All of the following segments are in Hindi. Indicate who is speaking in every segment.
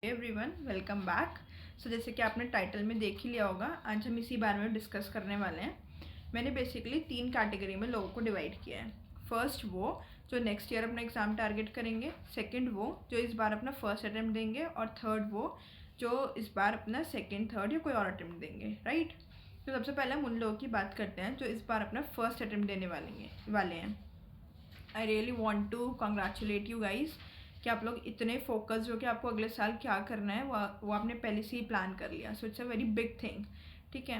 Speaker 1: Everyone welcome back. सो जैसे कि आपने टाइटल में देख ही लिया होगा, आज हम इसी बारे में डिस्कस करने वाले हैं। मैंने बेसिकली 3 कैटेगरी में लोगों को डिवाइड किया है। फर्स्ट वो जो नेक्स्ट ईयर अपना एग्ज़ाम टारगेट करेंगे, सेकंड वो जो इस बार अपना फर्स्ट अटैम्प्ट देंगे, और थर्ड वो जो इस बार अपना सेकंड, थर्ड या कोई और अटैम्प्ट देंगे, राइट। तो सबसे पहले हम उन लोगों की बात करते हैं जो इस बार अपना फर्स्ट अटैम्प्ट देने वाले हैं। I really want to congratulate you guys कि आप लोग इतने फोकस्ड हो कि आपको अगले साल क्या करना है वो आपने पहले से ही प्लान कर लिया। So it's a very big thing, ठीक है।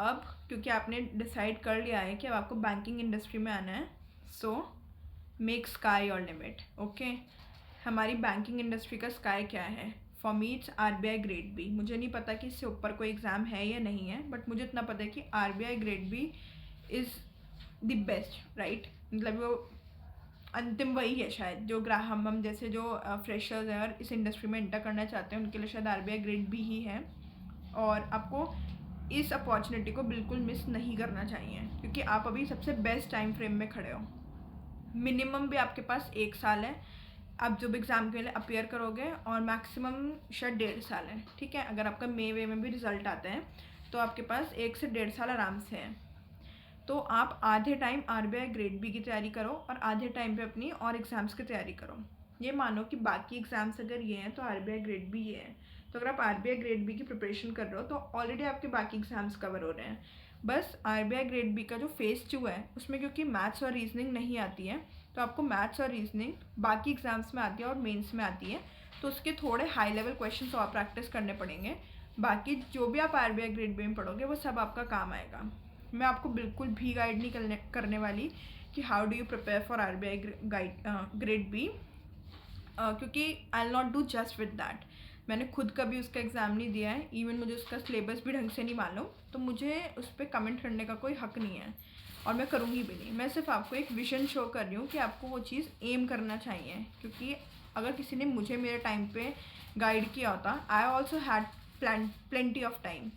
Speaker 1: अब क्योंकि आपने डिसाइड कर लिया है कि अब आपको बैंकिंग इंडस्ट्री में आना है, so make sky your limit, okay. हमारी बैंकिंग इंडस्ट्री का स्काई क्या है? For me it's RBI grade B. मुझे नहीं पता कि इससे ऊपर कोई एग्ज़ाम है या नहीं है, बट मुझे इतना पता है कि RBI grade B is the best, right. मतलब वो अंतिम वही है शायद जो हम जैसे जो फ्रेशर्स हैं और इस इंडस्ट्री में एंटर करना चाहते हैं उनके लिए शायद RBI ग्रेड बी ही है। और आपको इस अपॉर्चुनिटी को बिल्कुल मिस नहीं करना चाहिए क्योंकि आप अभी सबसे बेस्ट टाइम फ्रेम में खड़े हो। मिनिमम भी आपके पास 1 साल है आप जब एग्ज़ाम के लिए अपेयर करोगे, और मैक्सिमम शायद 1.5 साल है, ठीक है। अगर आपका वे में भी रिजल्ट आता है तो आपके पास 1 से 1.5 साल आराम से है। तो आप आधे टाइम RBI ग्रेड बी की तैयारी करो और आधे टाइम पे अपनी और एग्ज़ाम्स की तैयारी करो। ये मानो कि बाकी एग्ज़ाम्स अगर ये हैं तो RBI ग्रेड बी ये है। तो अगर आप RBI ग्रेड बी की प्रिपरेशन कर रहे हो तो ऑलरेडी आपके बाकी एग्ज़ाम्स कवर हो रहे हैं। बस RBI ग्रेड बी का जो फेज़ 2 है उसमें क्योंकि मैथ्स और रीजनिंग नहीं आती है, तो आपको मैथ्स और रीजनिंग बाकी एग्ज़ाम्स में आती है और मेंस में आती है, तो उसके थोड़े हाई लेवल क्वेश्चन और प्रैक्टिस करने पड़ेंगे। बाकी जो भी आप RBI ग्रेड बी में पढ़ोगे वो सब आपका काम आएगा। मैं आपको बिल्कुल भी गाइड नहीं करने वाली कि how do you prepare for RBI grade B, क्योंकि I will not do just with that. मैंने खुद कभी उसका एग्ज़ाम नहीं दिया है, इवन मुझे उसका सिलेबस भी ढंग से नहीं मालूम, तो मुझे उस पर कमेंट करने का कोई हक नहीं है और मैं करूँगी भी नहीं। मैं सिर्फ आपको एक विजन शो कर रही हूँ कि आपको वो चीज़ एम करना चाहिए, क्योंकि अगर किसी ने मुझे मेरे टाइम पे गाइड किया होता, I also had plenty of time,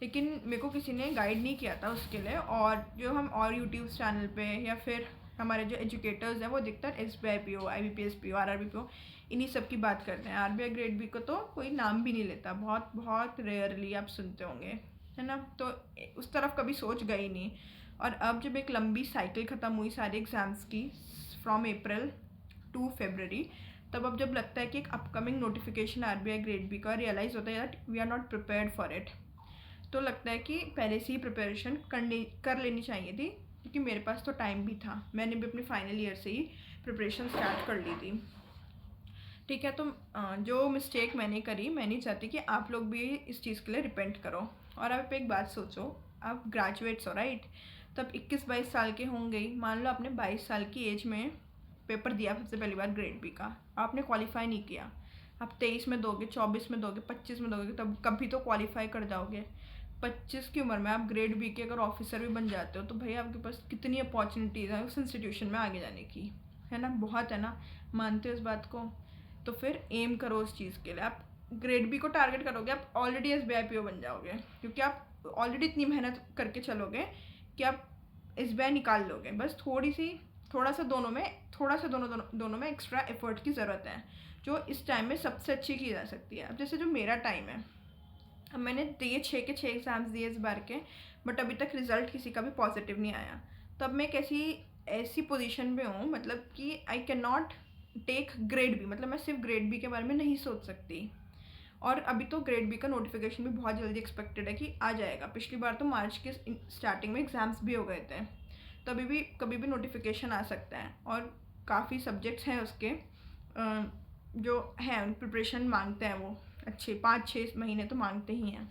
Speaker 1: लेकिन मेरे को किसी ने गाइड नहीं किया था उसके लिए। और जो हम और यूट्यूब चैनल पे या फिर हमारे जो एजुकेटर्स हैं वो दिखता है SBI PO, IBPS PO, RRB PO, इन्हीं सब की बात करते हैं। RBI ग्रेड बी को तो कोई नाम भी नहीं लेता, बहुत बहुत रेयरली आप सुनते होंगे, है ना। तो उस तरफ कभी सोच गई नहीं। और अब जब एक लंबी साइकिल ख़त्म हुई सारे एग्ज़ाम्स की फ्रॉम अप्रैल टू फरवरी, तब अब जब लगता है कि एक upcoming notification RBI grade B का, रियलाइज़ होता है that we are not prepared for it. तो लगता है कि पहले से ही प्रिपरेशन कर लेनी चाहिए थी, क्योंकि मेरे पास तो टाइम भी था। मैंने भी अपने फाइनल ईयर से ही प्रिपरेशन स्टार्ट कर ली थी, ठीक है। तो जो मिस्टेक मैंने करी, मैं नहीं चाहती कि आप लोग भी इस चीज़ के लिए रिपेंट करो। और आप एक बात सोचो, आप ग्रेजुएट्स हो, राइट। तब 21-22 साल के होंगे ही। मान लो आपने 22 साल की एज में पेपर दिया सबसे पहली बार ग्रेड बी का, आपने क्वालिफाई नहीं किया। आप 23 में दोगे, 24 में दोगे, 25 में दोगे, तब कभी तो क्वालिफाई कर जाओगे। 25 की उम्र में आप ग्रेड बी के अगर ऑफिसर भी बन जाते हो तो भाई आपके पास कितनी अपॉर्चुनिटीज़ हैं उस इंस्टीट्यूशन में आगे जाने की, है ना। बहुत है ना, मानते हो इस बात को। तो फिर एम करो उस चीज़ के लिए। आप ग्रेड बी को टारगेट करोगे, आप ऑलरेडी SBI PO बन जाओगे, क्योंकि आप ऑलरेडी इतनी मेहनत करके चलोगे कि आप SBI निकाल लोगे। बस थोड़ा सा दोनों में एक्स्ट्रा एफर्ट की ज़रूरत है, जो इस टाइम में सबसे अच्छी की जा सकती है। अब जैसे जो मेरा टाइम है, अब मैंने दिए 6 के 6 एग्ज़ाम्स दिए इस बार के, बट अभी तक रिज़ल्ट किसी का भी पॉजिटिव नहीं आया। तो अब मैं एक ऐसी पोजीशन पे हूँ, मतलब कि I can not take grade B, मतलब मैं सिर्फ ग्रेड बी के बारे में नहीं सोच सकती। और अभी तो ग्रेड बी का नोटिफिकेशन भी बहुत जल्दी एक्सपेक्टेड है कि आ जाएगा। पिछली बार तो मार्च के स्टार्टिंग में एग्ज़ाम्स भी हो गए थे, तो अभी भी कभी भी नोटिफिकेशन आ सकता है। और काफ़ी सब्जेक्ट्स हैं उसके जो हैं प्रिपरेशन मांगते हैं, वो अच्छे 5-6 महीने तो मांगते ही हैं।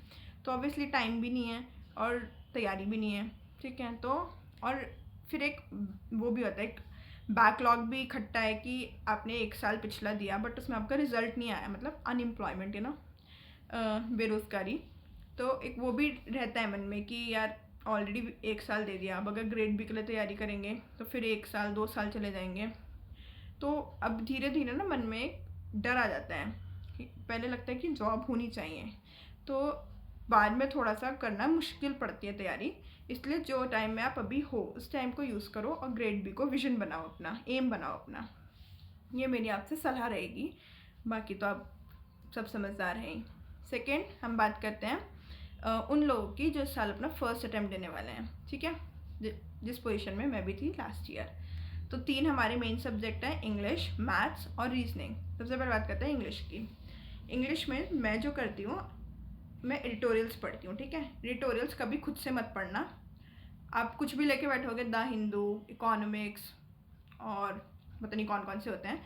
Speaker 1: तो ऑब्वियसली टाइम भी नहीं है और तैयारी भी नहीं है, ठीक है। तो और फिर एक वो भी होता है, एक बैकलॉग भी इकट्ठा है कि आपने 1 साल पिछला दिया बट उसमें आपका रिजल्ट नहीं आया, मतलब अनएम्प्लॉयमेंट है ना, बेरोज़गारी। तो एक वो भी रहता है मन में कि यार ऑलरेडी 1 साल दे दिया, अब अगर ग्रेड बी के लिए तैयारी करेंगे तो फिर 1 साल 2 साल चले जाएंगे। तो अब धीरे धीरे ना मन में एक डर आ जाता है। पहले लगता है कि जॉब होनी चाहिए, तो बाद में थोड़ा सा करना मुश्किल पड़ती है तैयारी। इसलिए जो टाइम में आप अभी हो उस टाइम को यूज़ करो और ग्रेड बी को विजन बनाओ, अपना एम बनाओ अपना। ये मेरी आपसे सलाह रहेगी। बाकी तो आप सब समझदार हैं। सेकेंड हम बात करते हैं उन लोगों की जो इस साल अपना फर्स्ट अटैम्प्ट देने वाले हैं, ठीक है, जिस पोजीशन में मैं भी थी लास्ट ईयर। तो 3 हमारे मेन सब्जेक्ट हैं, इंग्लिश, मैथ्स और रीजनिंग। सबसे पहले बात करते हैं इंग्लिश की। इंग्लिश में मैं जो करती हूँ, मैं एडिटोरियल्स पढ़ती हूँ, ठीक है। एडिटोरियल्स कभी खुद से मत पढ़ना, आप कुछ भी लेके बैठोगे, द हिंदू, इकोनॉमिक्स और पता नहीं कौन कौन से होते हैं,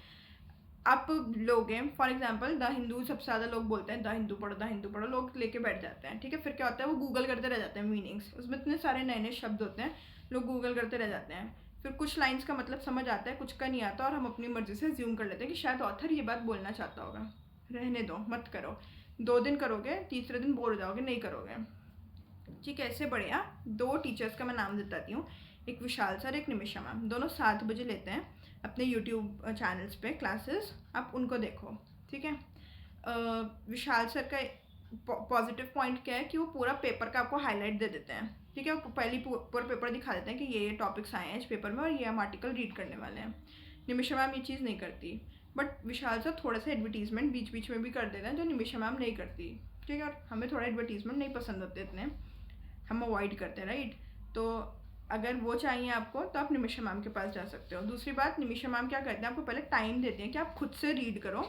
Speaker 1: आप लोगे। फॉर एग्जांपल द हिंदू सबसे ज़्यादा लोग बोलते हैं द हिंदू पढ़ो, द हिंदू पढ़ो, लोग लेके बैठ जाते हैं, ठीक है। फिर क्या होता है, वो गूगल करते रह जाते हैं मीनिंग्स, उसमें इतने सारे नए नए शब्द होते हैं, लोग गूगल करते रह जाते हैं। फिर कुछ लाइन्स का मतलब समझ आता है, कुछ का नहीं आता, और हम अपनी मर्जी से ज्यूम कर लेते हैं कि शायद ऑथर ये बात बोलना चाहता होगा। रहने दो, मत करो। 2 दिन करोगे, तीसरे दिन बोर हो जाओगे, नहीं करोगे, ठीक है। इससे बढ़िया 2 टीचर्स का मैं नाम बताती हूँ, एक विशाल सर, एक निमिषा मैम। दोनों 7 बजे लेते हैं अपने यूट्यूब चैनल्स पे क्लासेस, आप उनको देखो, ठीक है। विशाल सर का पॉजिटिव पॉइंट क्या है कि वो पूरा पेपर का आपको हाईलाइट दे देते हैं, ठीक है। वो पहले पूरा पेपर दिखा देते हैं कि ये टॉपिक्स आए हैं इस पेपर में और ये हम आर्टिकल रीड करने वाले हैं। निमिषा मैम ये चीज़ नहीं करती, बट विशाल सर थोड़ा सा एडवर्टीजमेंट बीच बीच में भी कर देते हैं जो निमिषा मैम नहीं करती, ठीक है। और हमें थोड़ा एडवर्टीजमेंट नहीं पसंद होते इतने, हम अवॉइड करते हैं, राइट। तो अगर वो चाहिए आपको तो आप निमिषा मैम के पास जा सकते हो। दूसरी बात, निमिषा मैम क्या करते हैं, आपको पहले टाइम देती हैं कि आप खुद से रीड करो,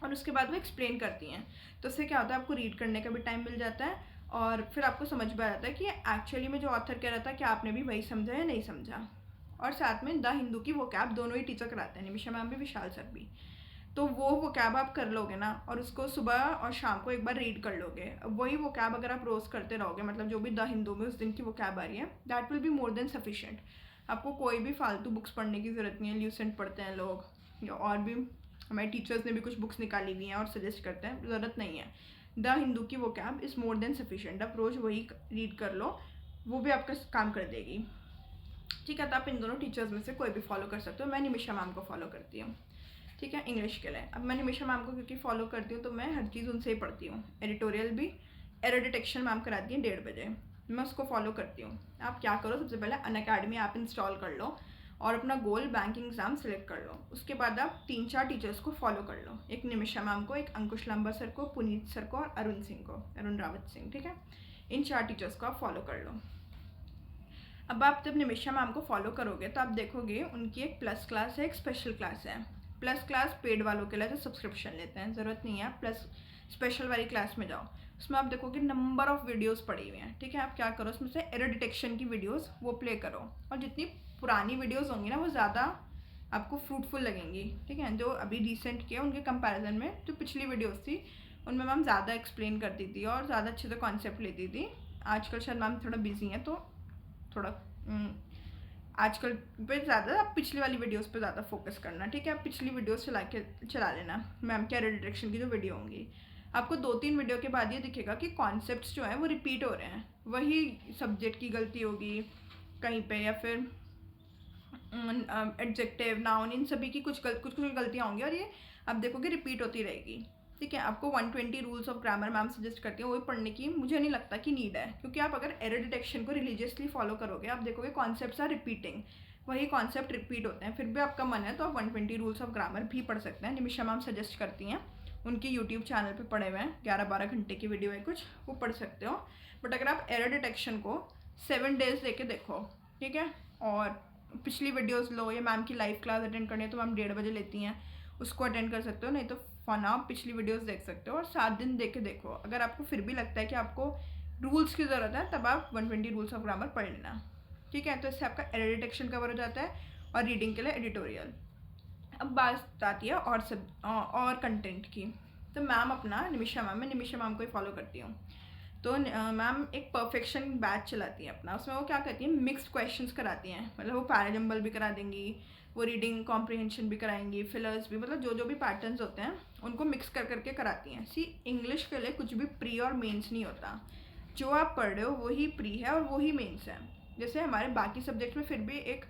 Speaker 1: और उसके बाद वो एक्सप्लेन करती हैं। तो उससे क्या होता है, आपको रीड करने का भी टाइम मिल जाता है, और फिर आपको समझ में आ जाता है कि एक्चुअली में जो ऑथर कह रहा था कि आपने भी वही समझा या नहीं समझा। और साथ में द हिंदू की वो कैब दोनों ही टीचर कराते हैं, निमिषा मैम भी, विशाल सर भी। तो वो कैब आप कर लोगे ना, और उसको सुबह और शाम को एक बार रीड कर लोगे। वही वो कैब अगर आप रोज़ करते रहोगे, मतलब जो भी द हिंदू में उस दिन की वो कैब आ रही है, that will be more than sufficient. आपको कोई भी फालतू बुक्स पढ़ने की ज़रूरत नहीं है। ल्यूसेंट पढ़ते हैं लोग, या और भी हमारे टीचर्स ने भी कुछ बुक्स निकाली हुई हैं और सजेस्ट करते हैं, ज़रूरत नहीं है। द हिंदू की वो cab is more than sufficient. आप रोज़ वही रीड कर लो, वो भी आपका काम कर देगी, ठीक है। तो आप इन दोनों टीचर्स में से कोई भी फॉलो कर सकते हो। मैं निमिषा मैम को फॉलो करती हूँ, ठीक है, इंग्लिश के लिए। अब मैं निमिषा मैम को क्योंकि फॉलो करती हूँ तो मैं हर चीज़ उनसे ही पढ़ती हूँ। एडिटोरियल भी, एरर डिटेक्शन मैम कराती हैं 1:30 बजे, मैं उसको फॉलो करती हूँ। आप क्या करो, सबसे पहले अनअकैडमी ऐप इंस्टॉल कर लो और अपना गोल बैंकिंग एग्जाम सेलेक्ट कर लो। उसके बाद आप 3-4 टीचर्स को फॉलो कर लो, एक निमिषा मैम को, एक अंकुश लांबा सर को, पुनीत सर को और अरुण सिंह को, अरुण रावत सिंह, ठीक है। इन 4 टीचर्स को आप फॉलो कर लो। अब आप जब निमिषा मैम को फॉलो करोगे तो आप देखोगे उनकी एक प्लस क्लास है, एक स्पेशल क्लास है। प्लस क्लास पेड वालों के लिए जो सब्सक्रिप्शन लेते हैं, ज़रूरत नहीं है। आप प्लस स्पेशल वाली क्लास में जाओ, उसमें आप देखोगे नंबर ऑफ़ वीडियोस पड़ी हुई हैं, ठीक है। आप क्या करो, उसमें से एरर डिटेक्शन की वीडियोस वो प्ले करो, और जितनी पुरानी वीडियोस होंगी ना वो ज़्यादा आपको फ्रूटफुल लगेंगी, ठीक है। जो अभी रिसेंट के उनके कंपैरिजन में जो पिछली वीडियोस थी उनमें मैम ज़्यादा एक्सप्लेन करती थी और ज़्यादा अच्छे से कॉन्सेप्ट लेती थी। आजकल शायद मैम थोड़ा बिजी हैं, तो थोड़ा आजकल पे ज़्यादा आप पिछली वाली वीडियोस पे ज़्यादा फोकस करना, ठीक है। आप पिछली वीडियोस चला लेना, मैम के एरर डिटेक्शन की जो वीडियो होंगी। आपको 2-3 वीडियो के बाद ये दिखेगा कि कॉन्सेप्ट्स जो हैं वो रिपीट हो रहे हैं, वही सब्जेक्ट की गलती होगी कहीं पे, या फिर एडजेक्टिव, नाउन, इन सभी की कुछ गलतियाँ होंगी, और ये आप देखोगे रिपीट होती रहेगी, ठीक है। आपको 120 rules of grammar ma'am suggest करती हैं, वही पढ़ने की मुझे नहीं लगता कि नीड है, क्योंकि आप अगर एरर डिटेक्शन को रिलीजियसली फॉलो करोगे, आप देखोगे कॉन्सेप्ट्स आर रिपीटिंग, वही कॉन्सेप्ट रिपीट होते हैं। फिर भी आपका मन है तो आप 120 रूल्स ऑफ ग्रामर भी पढ़ सकते हैं। निमिषा मैम सजेस्ट करती हैं, उनकी यूट्यूब चैनल पे पड़े हुए हैं, 11-12 घंटे की वीडियो है कुछ, वो पढ़ सकते हो। बट अगर आप एरर डिटेक्शन को 7 डेज लेके देखो, ठीक है, और पिछली वीडियोस लो, या मैम की लाइव क्लास अटेंड करनी है तो मैम 1:30 बजे लेती हैं, उसको अटेंड कर सकते हो, नहीं तो फॉर नाउ पिछली वीडियोस देख सकते हो, और 7 दिन देख के देखो। अगर आपको फिर भी लगता है कि आपको रूल्स की ज़रूरत है, तब आप 120 रूल्स ऑफ ग्रामर पढ़ लेना, ठीक है। तो इससे आपका एरर डिटेक्शन कवर हो जाता है, और रीडिंग के लिए एडिटोरियल। अब बात आती है और कंटेंट की। तो मैम अपना निमिषा मैम, मैं निमिषा मैम को ही फॉलो करती हूँ। तो मैम एक परफेक्शन बैच चलाती हैं अपना, उसमें वो क्या करती हैं, मिक्स्ड क्वेश्चंस कराती हैं, मतलब वो पैराजम्बल भी करा देंगी, वो रीडिंग कॉम्प्रिहेंशन भी कराएंगी, फिलर्स भी, मतलब जो जो भी पैटर्न्स होते हैं उनको मिक्स कर करके कराती हैं। सी, इंग्लिश के लिए कुछ भी प्री और मेंस नहीं होता, जो आप पढ़ रहे हो वही प्री है और वही मेंस है। जैसे हमारे बाकी सब्जेक्ट में फिर भी एक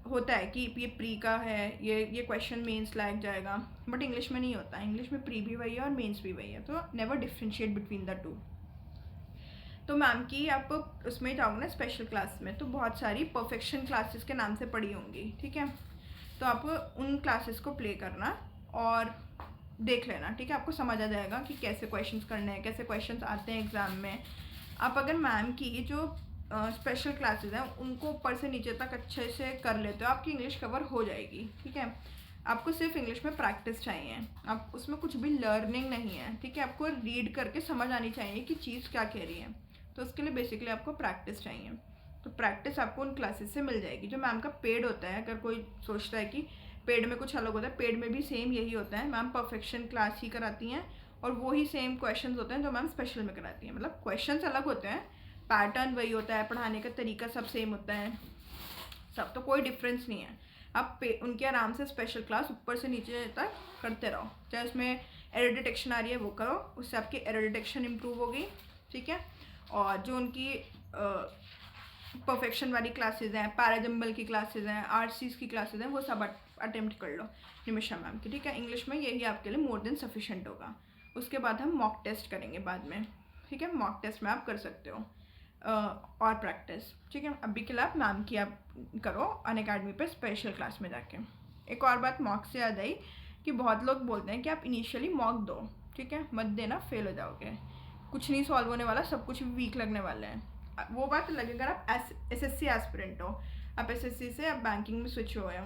Speaker 1: होता है कि ये प्री का है, ये क्वेश्चन मेंस लायक जाएगा, बट इंग्लिश में नहीं होता। इंग्लिश में प्री भी वही है और मेंस भी वही है, तो never differentiate between the two. तो मैम की आप उसमें जाओगे ना स्पेशल क्लास में, तो बहुत सारी परफेक्शन क्लासेस के नाम से पढ़ी होंगी, ठीक है। तो आप उन क्लासेस को प्ले करना, और देख लेना, ठीक है। आपको समझ आ जाएगा कि कैसे क्वेश्चंस करने हैं, कैसे क्वेश्चंस आते हैं एग्ज़ाम में। आप अगर मैम की जो स्पेशल क्लासेस हैं उनको ऊपर से नीचे तक अच्छे से कर लेते हो, आपकी इंग्लिश कवर हो जाएगी, ठीक है। आपको सिर्फ इंग्लिश में प्रैक्टिस चाहिए, आप उसमें कुछ भी लर्निंग नहीं है, ठीक है। आपको रीड करके समझ आनी चाहिए कि चीज़ क्या कह रही है, तो उसके लिए बेसिकली आपको प्रैक्टिस चाहिए। तो प्रैक्टिस आपको उन क्लासेस से मिल जाएगी जो मैम का पेड होता है। अगर कोई सोचता है कि पेड में कुछ अलग होता है, पेड में भी सेम यही होता है। मैम परफेक्शन क्लास ही कराती हैं और वो ही सेम क्वेश्चंस होते हैं जो मैम स्पेशल में कराती हैं। मतलब क्वेश्चंस अलग होते हैं, पैटर्न वही होता है, पढ़ाने का तरीका सब सेम होता है, सब तो कोई डिफरेंस नहीं है। आप उनके आराम से स्पेशल क्लास ऊपर से नीचे तक करते रहो, चाहे उसमें एरर डिटेक्शन आ रही है वो करो, उससे आपकी एरर डिटेक्शन इम्प्रूव होगी, ठीक है। और जो उनकी परफेक्शन वाली क्लासेज हैं, पैराजम्बल की क्लासेज हैं, आरसीज की क्लासेज हैं, वो सब अटेम्प्ट कर लो निमिषा मैम की, ठीक है। इंग्लिश में यही आपके लिए मोर देन सफिशेंट होगा। उसके बाद हम मॉक टेस्ट करेंगे बाद में, ठीक है। मॉक टेस्ट में आप कर सकते हो और प्रैक्टिस, ठीक है। अभी के लिए आप मैम की आप करो अनअकैडमी पे स्पेशल क्लास में जाके। एक और बात मॉक से याद आई कि बहुत लोग बोलते हैं कि आप इनिशियली मॉक दो, ठीक है, मत देना, फेल हो जाओगे, कुछ नहीं सॉल्व होने वाला, सब कुछ वीक लगने वाला है। वो बात अलग है अगर आप एसएससी एस्पिरेंट हो, आप एसएससी से आप बैंकिंग में स्विच हुए हो,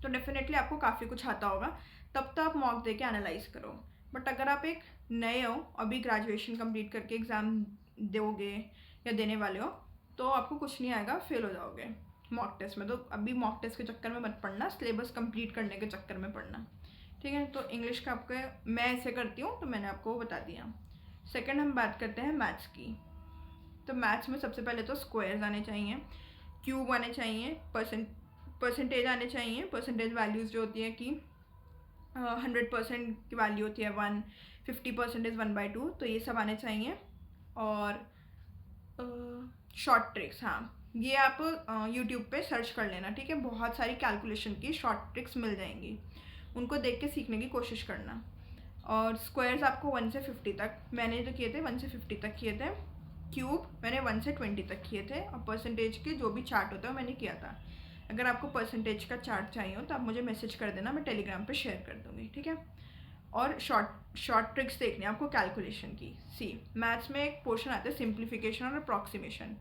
Speaker 1: तो डेफिनेटली आपको काफ़ी कुछ आता होगा, तब तो आप मॉक दे के एनालाइज करो। बट अगर आप एक नए हो, अभी ग्रेजुएशन कंप्लीट करके एग्ज़ाम दोगे या देने वाले हो, तो आपको कुछ नहीं आएगा, फेल हो जाओगे मॉक टेस्ट में। तो अभी मॉक टेस्ट के चक्कर में मत पढ़ना, सिलेबस कंप्लीट करने के चक्कर में पढ़ना, ठीक है। तो इंग्लिश का आपके मैं ऐसे करती हूँ, तो मैंने आपको बता दिया। सेकंड हम बात करते हैं मैथ्स की। तो मैथ्स में सबसे पहले तो स्क्वायर्स आने चाहिए, क्यूब आने चाहिए, परसेंटेज आने चाहिए। परसेंटेज वैल्यूज़ जो होती है कि 100% की वैल्यू होती है 1, 50% 1/2, तो ये सब आने चाहिए। और शॉर्ट ट्रिक्स, हाँ, ये आप यूट्यूब पे सर्च कर लेना, ठीक है। बहुत सारी कैलकुलेशन की शॉर्ट ट्रिक्स मिल जाएंगी, उनको देख के सीखने की कोशिश करना। और स्क्वायर्स आपको 1 से 50 तक, मैंने जो किए थे 1 से 50 तक किए थे। क्यूब मैंने 1 से 20 तक किए थे। और परसेंटेज के जो भी चार्ट होता है वो मैंने किया था। अगर आपको परसेंटेज का चार्ट चाहिए हो तो आप मुझे मैसेज कर देना, मैं टेलीग्राम पे शेयर कर दूँगी, ठीक है। और शॉर्ट ट्रिक्स देखनी है आपको कैलकुलेशन की। सी मैथ्स में एक पोर्शन आता है सिंप्लीफिकेशन और अप्रॉक्सीमेशन।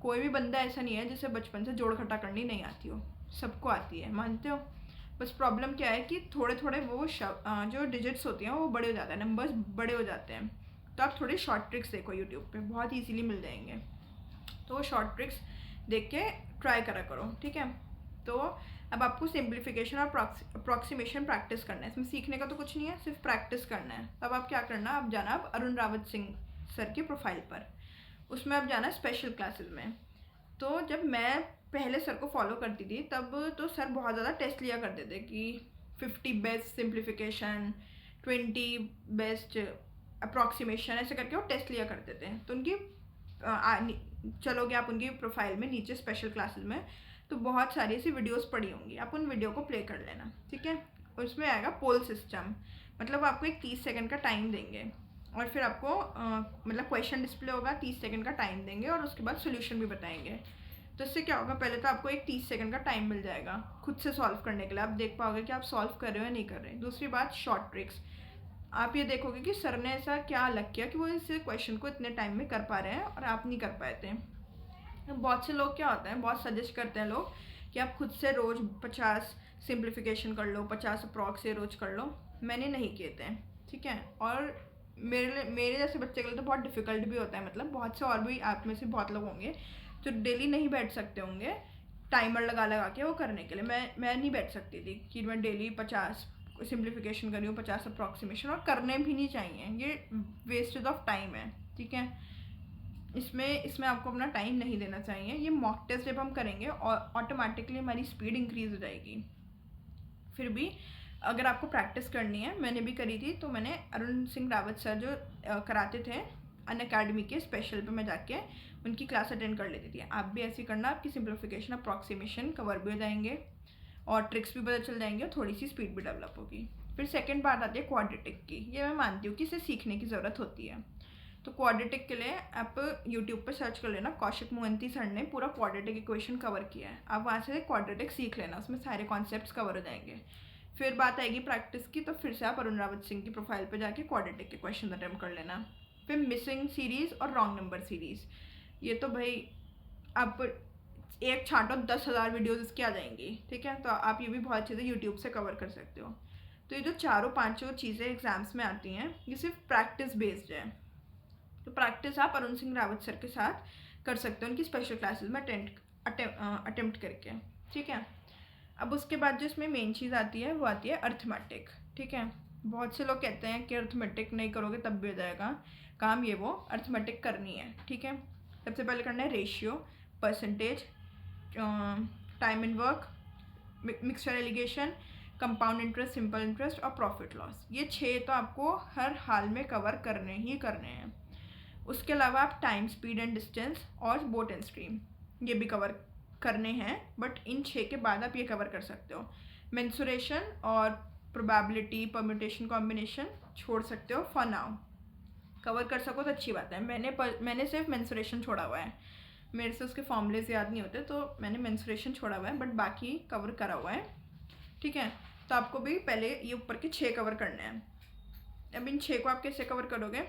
Speaker 1: कोई भी बंदा ऐसा नहीं है जिसे बचपन से जोड़ घटा करनी नहीं आती हो, सबको आती है, मानते हो। बस प्रॉब्लम क्या है कि थोड़े थोड़े वो जो डिजिट्स होती हैं वो बड़े हो जाते हैं, नंबर्स बड़े हो जाते हैं। तो आप थोड़ी शॉर्ट ट्रिक्स देखो यूट्यूब पे, बहुत ईजीली मिल जाएंगे। तो वो शॉर्ट ट्रिक्स देख के ट्राई करा करो, ठीक है। तो अब आपको सिंप्लीफिकेशन और अप्रॉक्सीमेशन प्रैक्टिस करना है। इसमें सीखने का तो कुछ नहीं है, सिर्फ प्रैक्टिस करना है। तब आप क्या करना, आप जाना आप अरुण रावत सिंह सर की प्रोफाइल पर, उसमें आप जाना स्पेशल क्लासेस में। तो जब मैं पहले सर को फॉलो करती थी तब तो सर बहुत ज़्यादा टेस्ट लिया करते थे कि 50 बेस्ट सिंप्लीफिकेशन, 20 बेस्ट अप्रॉक्सीमेशन, ऐसे करके वो टेस्ट लिया करते थे। तो उनकी चलोगे आप उनकी प्रोफाइल में नीचे स्पेशल क्लासेस में, तो बहुत सारी ऐसी वीडियोस पड़ी होंगी, आप उन वीडियो को प्ले कर लेना, ठीक है। उसमें आएगा पोल सिस्टम, मतलब आपको एक 30 सेकंड का टाइम देंगे और फिर आपको मतलब क्वेश्चन डिस्प्ले होगा, 30 सेकंड का टाइम देंगे और उसके बाद सोल्यूशन भी बताएंगे। तो इससे क्या होगा, पहले तो आपको एक 30 सेकंड का टाइम मिल जाएगा खुद से सॉल्व करने के लिए, आप देख पाओगे कि आप सॉल्व कर रहे हो या नहीं कर रहे। दूसरी बात, शॉर्ट ट्रिक्स, आप ये देखोगे कि सर ने ऐसा क्या अलग किया कि वो इस क्वेश्चन को इतने टाइम में कर पा रहे हैं और आप नहीं कर पाए थे। बहुत से लोग क्या होता है, बहुत सजेस्ट करते हैं लोग कि आप खुद से रोज़ 50 सिंप्लीफिकेशन कर लो, 50 अप्रॉक्स से रोज़ कर लो। मैंने नहीं किए थे, ठीक है। और मेरे जैसे बच्चे के लिए तो बहुत डिफ़िकल्ट भी होता है, मतलब बहुत से और भी आप में से बहुत लोग होंगे जो डेली नहीं बैठ सकते होंगे टाइमर लगा लगा के वो करने के लिए। मैं नहीं बैठ सकती थी कि मैं डेली 50 सिंप्लीफिकेशन कर रही हूँ, 50 अप्रॉक्सीमेशन, और करने भी नहीं चाहिए, ये वेस्टेज ऑफ टाइम है, ठीक है। इसमें आपको अपना टाइम नहीं देना चाहिए। ये मॉक टेस्ट जब हम करेंगे और ऑटोमेटिकली हमारी स्पीड इंक्रीज़ हो जाएगी। फिर भी अगर आपको प्रैक्टिस करनी है, मैंने भी करी थी, तो मैंने अरुण सिंह रावत सर जो कराते थे अनअकैडमी के स्पेशल पे मैं जाके उनकी क्लास अटेंड कर लेती थी। आप भी ऐसे करना, आपकी सिंप्लीफिकेशन अप्रॉक्सीमेशन कवर भी हो जाएंगे और ट्रिक्स भी पता चल जाएंगे और थोड़ी सी स्पीड भी डेवलप होगी। फिर सेकेंड बात आती है क्वाड्रेटिक की। ये मैं मानती हूँ कि इसे सीखने की ज़रूरत होती है। तो क्वाड्रेटिक के लिए आप यूट्यूब पर सर्च कर लेना, कौशिक मोहंती सर ने पूरा क्वाड्रेटिक इक्वेशन कवर किया है, आप वहाँ से क्वाड्रेटिक सीख लेना, उसमें सारे कॉन्सेप्ट्स कवर हो जाएंगे। फिर बात आएगी प्रैक्टिस की, तो फिर से आप अरुण रावत सिंह की प्रोफाइल पे जाके क्वाड्रेटिक के क्वेश्चन अटेम्प्ट कर लेना। फिर मिसिंग सीरीज़ और रॉन्ग नंबर सीरीज़, ये तो भाई आप एक छांटो 10,000 वीडियोज़ इसकी आ जाएंगी, ठीक है। तो आप ये भी बहुत अच्छे से यूट्यूब से कवर कर सकते हो। तो ये जो चारों पांचों चीज़ें एग्जाम्स में आती हैं ये सिर्फ प्रैक्टिस बेस्ड है। तो प्रैक्टिस आप अरुण सिंह रावत सर के साथ कर सकते हो उनकी स्पेशल क्लासेस में अटेम्प्ट करके, ठीक है। अब उसके बाद जो इसमें मेन चीज़ आती है वो आती है अर्थमेटिक, ठीक है। बहुत से लोग कहते हैं कि अर्थमेटिक नहीं करोगे तब भी हो जाएगा काम, ये वो अर्थमेटिक करनी है, ठीक है। सबसे पहले करना है ratio, percentage, time and work, mixture allegation, compound interest, simple interest और प्रॉफिट लॉस। ये 6 तो आपको हर हाल में कवर करने ही करने हैं। उसके अलावा आप टाइम, स्पीड एंड डिस्टेंस और बोट एंड स्ट्रीम ये भी कवर करने हैं, बट इन 6 के बाद आप ये कवर कर सकते हो। मेंसुरेशन और प्रोबेबिलिटी, परम्यूटेशन, कॉम्बिनेशन छोड़ सकते हो फॉर नाउ। कवर कर सको तो अच्छी बात है। मैंने सिर्फ मेंसुरेशन छोड़ा हुआ है, मेरे से उसके फॉर्मूलेज याद नहीं होते, तो मैंने मेंसुरेशन छोड़ा हुआ है, बट बाकी कवर करा हुआ है, ठीक है। तो आपको भी पहले ये ऊपर के 6 कवर करने हैं। अब इन 6 को आप कैसे कवर करोगे?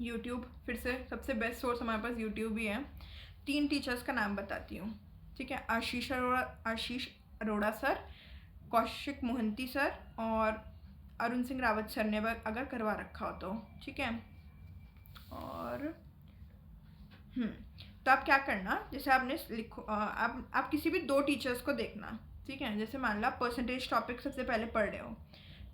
Speaker 1: यूट्यूब, फिर से सबसे बेस्ट सोर्स हमारे पास यूट्यूब ही है। 3 टीचर्स का नाम बताती हूँ, ठीक है। आशीष अरोड़ा सर, कौशिक मोहंती सर और अरुण सिंह रावत सर ने अगर करवा रखा हो तो, ठीक है। और तो आप क्या करना, जैसे आपने लिखो, आप किसी भी 2 टीचर्स को देखना, ठीक है। जैसे मान लो आप परसेंटेज टॉपिक सबसे पहले पढ़ रहे हो,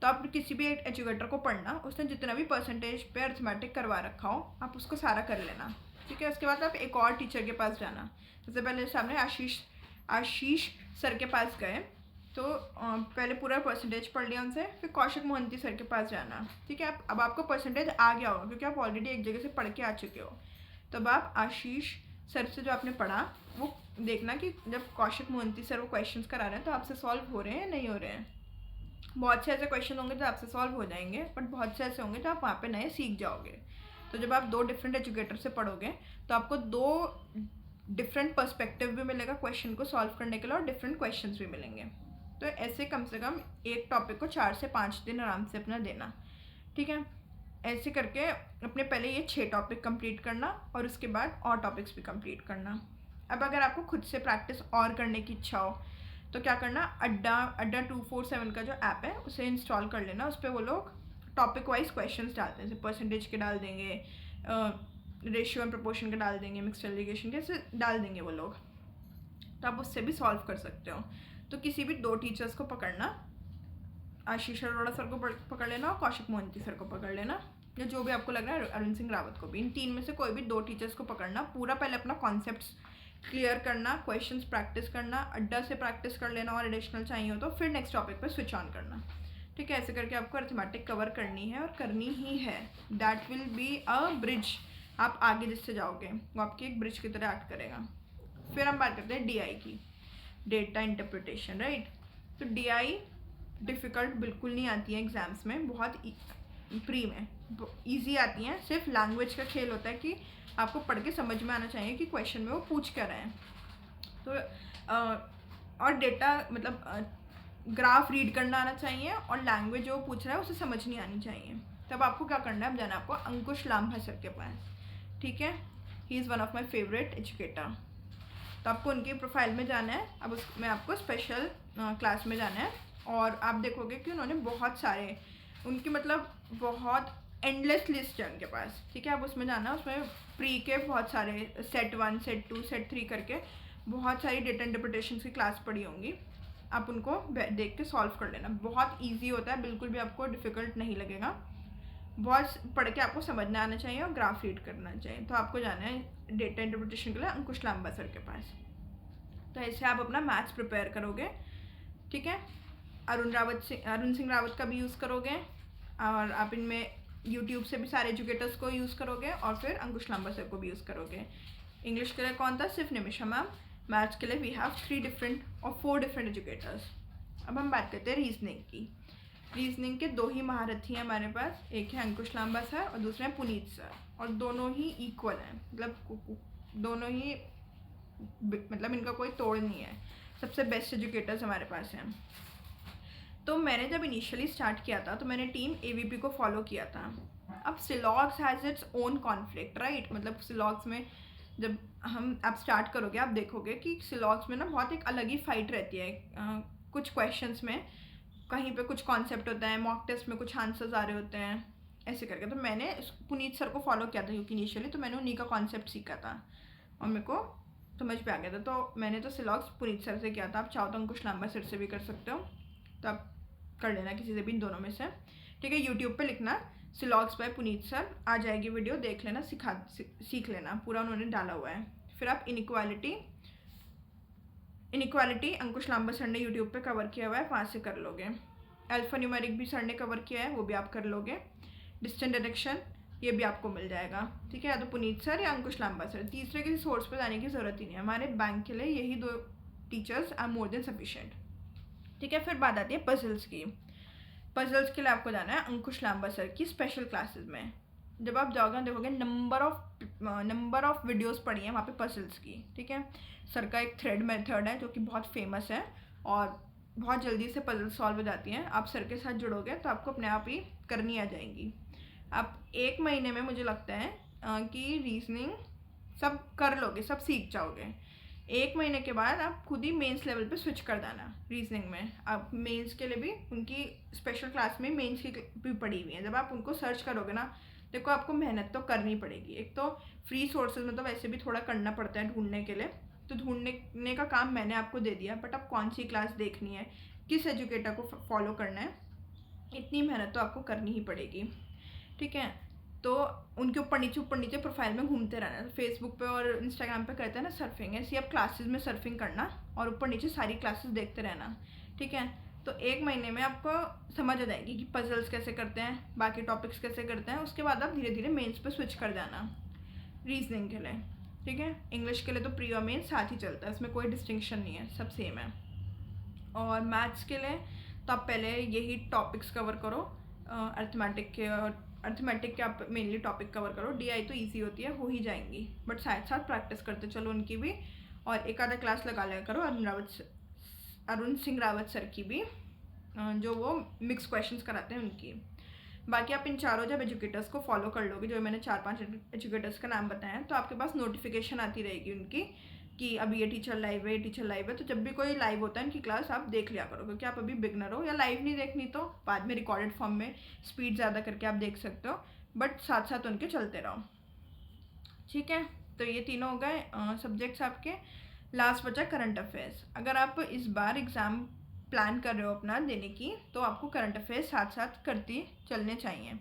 Speaker 1: तो आप किसी भी एक एजुकेटर को पढ़ना, उसने जितना भी परसेंटेज पे अर्थमेटिक करवा रखा हो आप उसको सारा कर लेना, ठीक है। उसके बाद आप एक और टीचर के पास जाना। सबसे पहले सामने आशीष सर के पास गए, तो पहले पूरा परसेंटेज पढ़ लिया उनसे, फिर कौशिक मोहंती सर के पास जाना, ठीक है। अब आपको परसेंटेज आ गया होगा क्योंकि आप ऑलरेडी एक जगह से पढ़ के आ चुके हो। तब आप आशीष सर से जो आपने पढ़ा वो देखना कि जब कौशिक मोहंती सर वो क्वेश्चंस करा रहे हैं तो आपसे सॉल्व हो रहे हैं या नहीं हो रहे हैं। बहुत से ऐसे क्वेश्चन होंगे जो आपसे सॉल्व हो जाएंगे, बट बहुत से ऐसे होंगे जो आप वहाँ पे नए सीख जाओगे। तो जब आप 2 डिफरेंट एजुकेटर से पढ़ोगे तो आपको 2 डिफरेंट पर्सपेक्टिव भी मिलेगा क्वेश्चन को सॉल्व करने के लिए, और डिफरेंट क्वेश्चंस भी मिलेंगे। तो ऐसे कम से कम एक टॉपिक को 4 से 5 दिन आराम से अपना देना, ठीक है। ऐसे करके अपने पहले ये 6 टॉपिक कंप्लीट करना और उसके बाद और टॉपिक्स भी कंप्लीट करना। अब अगर आपको खुद से प्रैक्टिस और करने की इच्छा हो तो क्या करना, अड्डा 247 का जो ऐप है उसे इंस्टॉल कर लेना। उस पर वो लोग टॉपिक वाइज क्वेश्चंस डालते हैं, जैसे परसेंटेज के डाल देंगे, रेशियो एंड प्रोपोर्शन के डाल देंगे, मिक्सड एलिगेशन के, ऐसे डाल देंगे वो लोग, तो आप उससे भी सॉल्व कर सकते हो। तो किसी भी 2 टीचर्स को पकड़ना, आशीष अरोड़ा सर को पकड़ लेना और कौशिक मोहंती सर को पकड़ लेना, या जो भी आपको लग रहा है, अरुण सिंह रावत को भी। इन 3 में से कोई भी 2 टीचर्स को पकड़ना, पूरा पहले अपना कॉन्सेप्ट्स क्लियर करना, क्वेश्चंस प्रैक्टिस करना, अड्डा से प्रैक्टिस कर लेना, और एडिशनल चाहिए हो तो फिर नेक्स्ट टॉपिक पर स्विच ऑन करना, ठीक है। ऐसे करके आपको अर्थमेटिक कवर करनी है और करनी ही है। That will be a bridge, आप आगे जिससे जाओगे वो आपकी एक ब्रिज की तरह एक्ट करेगा। फिर हम बात करते हैं DI की, डेटा इंटरप्रिटेशन, राइट। तो DI डिफ़िकल्ट बिल्कुल नहीं आती है एग्ज़ाम्स में, बहुत प्री में ईजी आती हैं। सिर्फ लैंग्वेज का खेल होता है कि आपको पढ़ के समझ में आना चाहिए कि क्वेश्चन में वो पूछ क्या रहे हैं। तो और डेटा मतलब ग्राफ रीड करना आना चाहिए, और लैंग्वेज जो पूछ रहा है उसे समझनी आनी चाहिए। तब आपको क्या करना है, अब जाना है आपको अंकुश लांभा सर के पास, ठीक है। He is one of my favourite educator. तो आपको उनकी प्रोफाइल में जाना है। अब उसमें आपको स्पेशल क्लास में जाना है, और आप देखोगे कि उन्होंने बहुत सारे, उनकी मतलब बहुत एंडलेस लिस्ट है उनके पास, ठीक है। अब उसमें जाना, उसमें प्री के बहुत सारे सेट 1, सेट 2, सेट 3 करके बहुत सारी डेटा इंटरप्रिटेशन की क्लास पढ़ी होंगी। आप उनको देख के सॉल्व कर लेना, बहुत इजी होता है, बिल्कुल भी आपको डिफ़िकल्ट नहीं लगेगा। बहुत पढ़ के आपको समझना आना चाहिए और ग्राफ रीड करना चाहिए। तो आपको जाना है डेटा इंटरप्रिटेशन के लिए अंकुश लांबा सर के पास। तो ऐसे आप अपना मैथ्स प्रिपेयर करोगे, ठीक है। अरुण सिंह रावत का भी यूज़ करोगे, और आप इनमें यूट्यूब से भी सारे एजुकेटर्स को यूज़ करोगे, और फिर अंकुश लांबा सर को भी यूज़ करोगे। इंग्लिश के लिए कौन था, सिर्फ निमिषा मैम। मैथ्स के लिए वी हैव 3 डिफरेंट और 4 डिफरेंट एजुकेटर्स। अब हम बात करते हैं रीजनिंग की। रीजनिंग के 2 ही महारथी हैं हमारे पास, एक है अंकुश लांबा सर और दूसरे हैं पुनीत सर, और दोनों ही इक्वल हैं, मतलब दोनों ही, मतलब इनका कोई तोड़ नहीं है, सबसे बेस्ट एजुकेटर्स हमारे पास हैं। तो मैंने जब इनिशियली स्टार्ट किया था तो मैंने टीम एवीपी को फॉलो किया था। अब सिलॉग्स has its own conflict, right? मतलब सिलॉग्स में जब आप स्टार्ट करोगे आप देखोगे कि सिलॉग्स में ना बहुत एक अलग ही फाइट रहती है। कुछ क्वेश्चंस में कहीं पे कुछ कॉन्सेप्ट होता है, मॉक टेस्ट में कुछ आंसर्स आ रहे होते हैं, ऐसे करके। तो मैंने पुनीत सर को फॉलो किया था क्योंकि इनिशियली तो मैंने उन्हीं का कॉन्सेप्ट सीखा था और मेरे को समझ पे आ गया था। तो मैंने तो सिलॉग्स पुनीत सर से किया था। आप चाहो तो अंकुश लांबा सर से भी कर सकते हो, तो आप कर लेना किसी से भी, इन दोनों में से, ठीक है। यूट्यूब पे लिखना सिलॉग्स बाय पुनीत सर, आ जाएगी वीडियो, देख लेना, सीख लेना, पूरा उन्होंने डाला हुआ है। फिर आप इनइक्वालिटी अंकुश लांबा सर ने यूट्यूब पे कवर किया हुआ है, वहाँ से कर लोगे। अल्फा न्यूमेरिक भी सर ने कवर किया है, वो भी आप कर लोगे। डिस्टेंट डायरेक्शन ये भी आपको मिल जाएगा, ठीक है। या तो पुनीत सर या अंकुश लांबा सर, तीसरे किसी सोर्स पे जाने की ज़रूरत ही नहीं है। हमारे बैंक के लिए यही 2 teachers are more than sufficient, ठीक है। फिर बात आती है पजल्स की। पजल्स के लिए आपको जाना है अंकुश लांबा सर की स्पेशल क्लासेस में। जब आप जाओगे देखोगे नंबर ऑफ वीडियोस पड़ी हैं वहाँ पे पजल्स की, ठीक है। सर का एक थ्रेड मेथड है जो कि बहुत फेमस है और बहुत जल्दी से पजल सॉल्व हो जाती हैं। आप सर के साथ जुड़ोगे तो आपको अपने आप ही करनी आ जाएंगी। आप 1 महीने में मुझे लगता है कि रीजनिंग सब कर लोगे, सब सीख जाओगे। 1 महीने के बाद आप खुद ही मेंस लेवल पे स्विच कर देना रीजनिंग में। आप मेंस के लिए भी उनकी स्पेशल क्लास में मेंस की भी पड़ी हुई है। जब आप उनको सर्च करोगे ना, देखो आपको मेहनत तो करनी पड़ेगी। एक तो फ्री सोर्सेज में तो वैसे भी थोड़ा करना पड़ता है ढूंढने के लिए, तो ढूंढने का काम मैंने आपको दे दिया, बट अब कौन सी क्लास देखनी है, किस एजुकेटर को फॉलो करना है, इतनी मेहनत तो आपको करनी ही पड़ेगी, ठीक है। तो उनके ऊपर नीचे प्रोफाइल में घूमते रहना। तो फेसबुक पे और इंस्टाग्राम पे करते हैं ना सर्फिंग, ऐसी आप क्लासेस में सर्फिंग करना और ऊपर नीचे सारी क्लासेस देखते रहना, ठीक है। तो 1 महीने में आपको समझ आ जाएगी कि पजल्स कैसे करते हैं, बाकी टॉपिक्स कैसे करते हैं। उसके बाद आप धीरे धीरे मेंस पे स्विच कर जाना रीजनिंग के लिए, ठीक है। इंग्लिश के लिए तो प्री और मेन साथ ही चलता है, इसमें कोई डिस्टिंक्शन नहीं है, सब सेम है। और मैथ्स के लिए तो आप पहले यही टॉपिक्स कवर करो, अर्थमेटिक के आप मेनली टॉपिक कवर करो। DI तो ईजी होती है, हो ही जाएंगी, बट साथ साथ प्रैक्टिस करते चलो उनकी भी। और एक आधा क्लास लगा लिया करो अरुण सिंह रावत सर की भी, जो वो मिक्स क्वेश्चंस कराते हैं उनकी। बाकी आप इन चारों जब एजुकेटर्स को फॉलो कर लोगे, जो मैंने 4-5 एजुकेटर्स का नाम बताया, तो आपके पास नोटिफिकेशन आती रहेगी उनकी कि अभी ये टीचर लाइव है, ये टीचर लाइव है। तो जब भी कोई लाइव होता है इनकी क्लास, आप देख लिया करो, क्योंकि आप अभी बिगनर हो, या लाइव नहीं देखनी तो बाद में रिकॉर्डेड फॉर्म में स्पीड ज़्यादा करके आप देख सकते हो, बट साथ साथ उनके चलते रहो, ठीक है। तो ये तीनों हो गए सब्जेक्ट्स आपके। लास्ट बचा करंट अफेयर्स। अगर आप इस बार एग्ज़ाम प्लान कर रहे हो अपना देने की, तो आपको करंट अफेयर्स साथ साथ करती चलने चाहिए।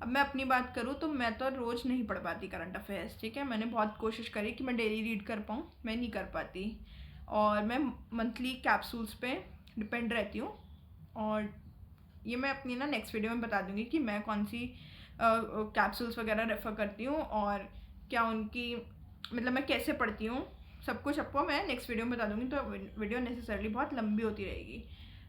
Speaker 1: अब मैं अपनी बात करूँ तो मैं तो रोज़ नहीं पढ़ पाती करंट अफेयर्स, ठीक है। मैंने बहुत कोशिश करी कि मैं डेली रीड कर पाऊँ, मैं नहीं कर पाती। और मैं मंथली कैप्सूल्स पे डिपेंड रहती हूँ, और ये मैं अपनी ना नेक्स्ट वीडियो में बता दूँगी कि मैं कौन सी कैप्सूल्स वगैरह रेफ़र करती हूँ और क्या उनकी, मतलब मैं कैसे पढ़ती हूँ, सब कुछ आपको मैं नेक्स्ट वीडियो में बता दूँगी। तो वीडियो नेसेसरली बहुत लंबी होती रहेगी,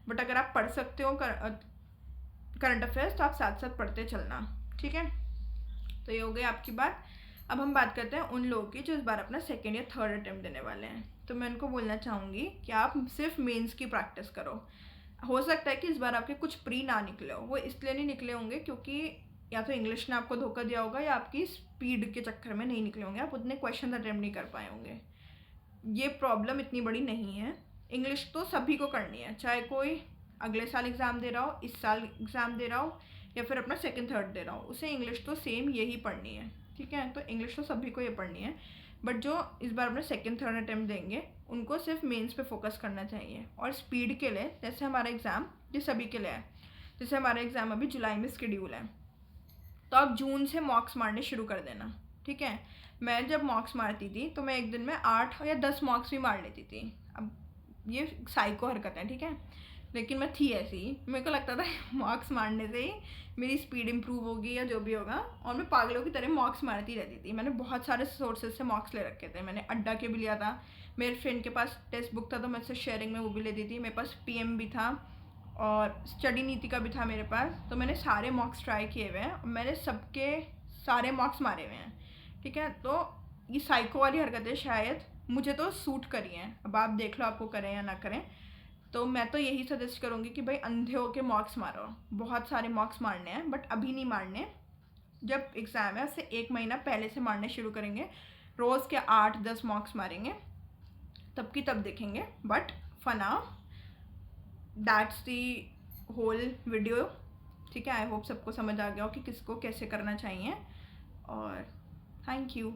Speaker 1: बट अगर आप पढ़ सकते हो करंट अफेयर्स तो आप साथ साथ पढ़ते चलना, ठीक है। तो ये हो गई आपकी बात। अब हम बात करते हैं उन लोगों की जो इस बार अपना 2nd या 3rd अटेम्प्ट देने वाले हैं। तो मैं उनको बोलना चाहूँगी कि आप सिर्फ मेंस की प्रैक्टिस करो। हो सकता है कि इस बार आपके कुछ प्री ना निकले हो, वो इसलिए नहीं निकले होंगे क्योंकि या तो इंग्लिश ने आपको धोखा दिया होगा, या आपकी स्पीड के चक्कर में नहीं निकले होंगे, आप उतने क्वेश्चन अटेम्प्ट नहीं कर पाए होंगे। ये प्रॉब्लम इतनी बड़ी नहीं है। इंग्लिश तो सभी को करनी है, चाहे कोई अगले साल एग्ज़ाम दे रहा हो, इस साल एग्ज़ाम दे रहा हो, या फिर अपना 2nd 3rd दे रहा हो, उसे इंग्लिश तो सेम यही पढ़नी है, ठीक है। तो इंग्लिश तो सभी को ये पढ़नी है, बट जो इस बार अपने 2nd 3rd अटेम्प्ट देंगे उनको सिर्फ मेंस पे फोकस करना चाहिए। और स्पीड के लिए, जैसे हमारा एग्ज़ाम ये सभी के लिए है, जैसे हमारा एग्ज़ाम अभी जुलाई में शेड्यूल है, तो आप जून से मॉक्स मारने शुरू कर देना, ठीक है। मैं जब मॉक्स मारती थी तो मैं एक दिन में 8 या 10 मॉक्स भी मार लेती थी। अब ये साइको हरकत है, ठीक है, लेकिन मैं थी ऐसी, मेरे को लगता था मॉक्स मारने से ही मेरी स्पीड इंप्रूव होगी या जो भी होगा, और मैं पागलों की तरह मॉक्स मारती रहती थी। मैंने बहुत सारे सोर्सेज से मॉक्स ले रखे थे, मैंने अड्डा के भी लिया था, मेरे फ्रेंड के पास टेक्स्ट बुक था तो मैं उससे शेयरिंग में वो भी लेती थी, मेरे पास PM भी था और स्टडी नीति का भी था मेरे पास। तो मैंने सारे मॉक्स ट्राई किए हुए हैं और मैंने सबके सारे मॉक्स मारे हुए हैं, ठीक है। तो ये साइको वाली हरकतें शायद मुझे तो सूट करी हैं, अब आप देख लो आपको करें या ना करें। तो मैं तो यही सजेस्ट करूँगी कि भाई अंधे होके मॉक्स मारो, बहुत सारे मॉक्स मारने हैं बट अभी नहीं मारने, जब एग्ज़ाम है उससे 1 महीना पहले से मारने शुरू करेंगे, रोज़ के 8-10 मॉक्स मारेंगे, तब की तब देखेंगे। But for now that's the whole video, ठीक है। आई होप सबको समझ आ गया हो कि किसको कैसे करना चाहिए, और थैंक यू।